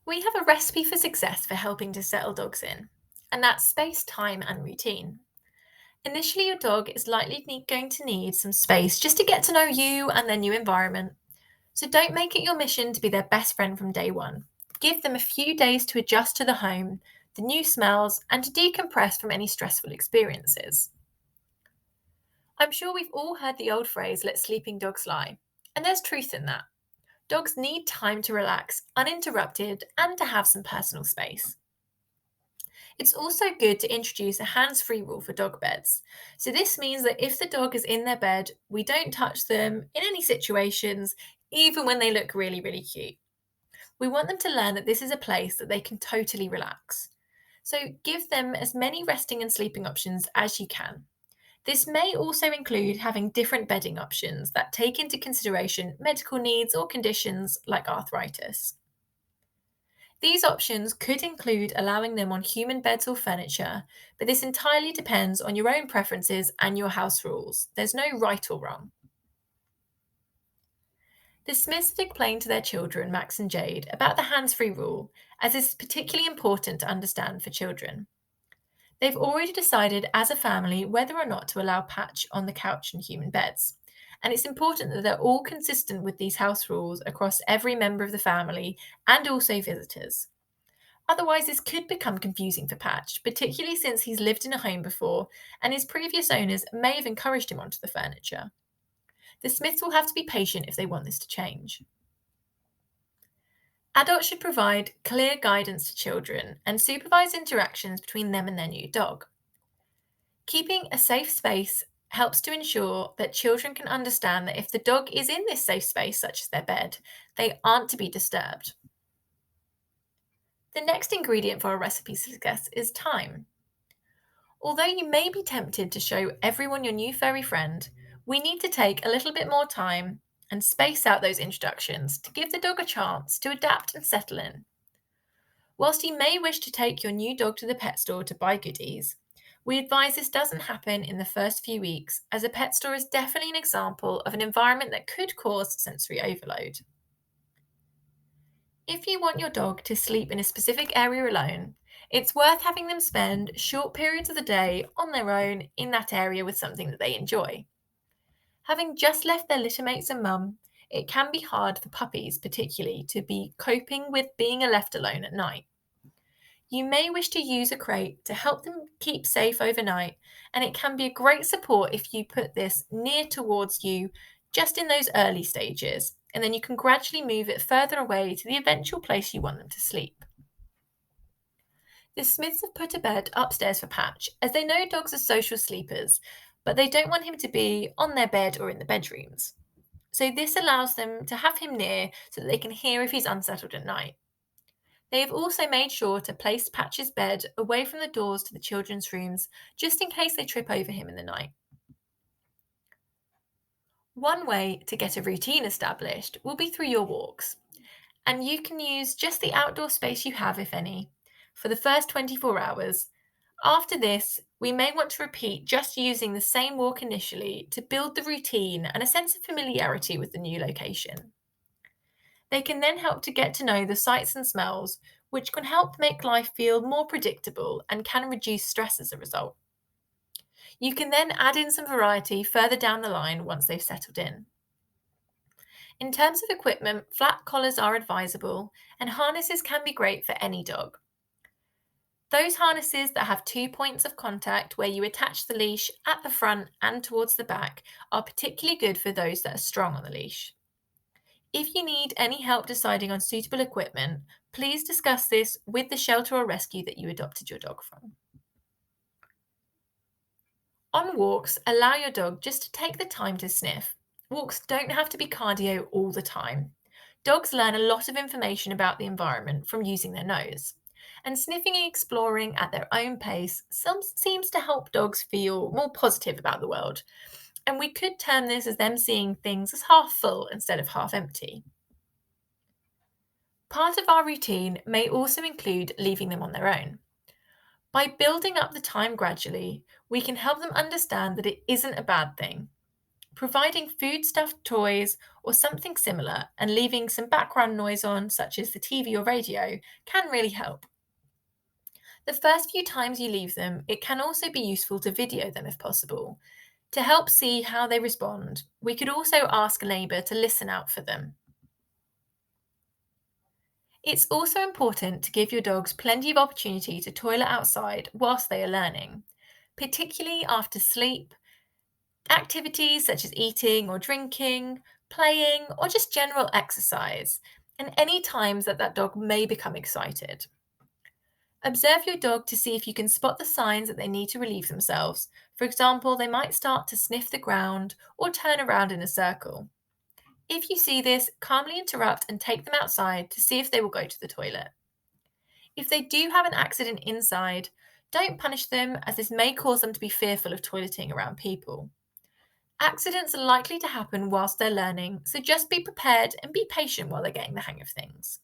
We have a recipe for success for helping to settle dogs in, and that's space, time, and routine. Initially, your dog is likely going to need some space just to get to know you and their new environment. So don't make it your mission to be their best friend from day one. Give them a few days to adjust to the home, the new smells, and to decompress from any stressful experiences. I'm sure we've all heard the old phrase, let sleeping dogs lie. And there's truth in that. Dogs need time to relax, uninterrupted, and to have some personal space. It's also good to introduce a hands free rule for dog beds. So, this means that if the dog is in their bed, we don't touch them in any situations, even when they look really, really cute. We want them to learn that this is a place that they can totally relax. So, give them as many resting and sleeping options as you can. This may also include having different bedding options that take into consideration medical needs or conditions like arthritis. These options could include allowing them on human beds or furniture, but this entirely depends on your own preferences and your house rules. There's no right or wrong. The Smiths have explained to their children, Max and Jade, about the hands free rule, as this is particularly important to understand for children. They've already decided as a family whether or not to allow Patch on the couch and human beds. And it's important that they're all consistent with these house rules across every member of the family and also visitors. Otherwise, this could become confusing for Patch, particularly since he's lived in a home before and his previous owners may have encouraged him onto the furniture. The Smiths will have to be patient if they want this to change. Adults should provide clear guidance to children and supervise interactions between them and their new dog. Keeping a safe space helps to ensure that children can understand that if the dog is in this safe space, such as their bed, they aren't to be disturbed. The next ingredient for our recipe success is time. Although you may be tempted to show everyone your new furry friend, we need to take a little bit more time and space out those introductions to give the dog a chance to adapt and settle in. Whilst you may wish to take your new dog to the pet store to buy goodies, we advise this doesn't happen in the first few weeks, as a pet store is definitely an example of an environment that could cause sensory overload. If you want your dog to sleep in a specific area alone, it's worth having them spend short periods of the day on their own in that area with something that they enjoy. Having just left their littermates and mum, it can be hard for puppies, particularly, to be coping with being left alone at night. You may wish to use a crate to help them keep safe overnight, and it can be a great support if you put this near towards you just in those early stages, and then you can gradually move it further away to the eventual place you want them to sleep. The Smiths have put a bed upstairs for Patch, as they know dogs are social sleepers, but they don't want him to be on their bed or in the bedrooms. So this allows them to have him near so that they can hear if he's unsettled at night. They have also made sure to place Patch's bed away from the doors to the children's rooms, just in case they trip over him in the night. One way to get a routine established will be through your walks, and you can use just the outdoor space you have, if any, for the first 24 hours. After this, we may want to repeat just using the same walk initially to build the routine and a sense of familiarity with the new location. They can then help to get to know the sights and smells, which can help make life feel more predictable and can reduce stress as a result. You can then add in some variety further down the line once they've settled in. In terms of equipment, flat collars are advisable, and harnesses can be great for any dog. Those harnesses that have 2 points of contact where you attach the leash at the front and towards the back are particularly good for those that are strong on the leash. If you need any help deciding on suitable equipment, please discuss this with the shelter or rescue that you adopted your dog from. On walks, allow your dog just to take the time to sniff. Walks don't have to be cardio all the time. Dogs learn a lot of information about the environment from using their nose, and sniffing and exploring at their own pace seems to help dogs feel more positive about the world. And we could term this as them seeing things as half full instead of half empty. Part of our routine may also include leaving them on their own. By building up the time gradually, we can help them understand that it isn't a bad thing. providing food stuffed toys or something similar and leaving some background noise on, such as the TV or radio, can really help. The first few times you leave them, it can also be useful to video them if possible. To help see how they respond, we could also ask a neighbour to listen out for them. It's also important to give your dogs plenty of opportunity to toilet outside whilst they are learning, particularly after sleep. Activities such as eating or drinking, playing, or just general exercise, and any times that dog may become excited. Observe your dog to see if you can spot the signs that they need to relieve themselves. For example, they might start to sniff the ground or turn around in a circle. If you see this, calmly interrupt and take them outside to see if they will go to the toilet. If they do have an accident inside, don't punish them, as this may cause them to be fearful of toileting around people. Accidents are likely to happen whilst they're learning, so just be prepared and be patient while they're getting the hang of things.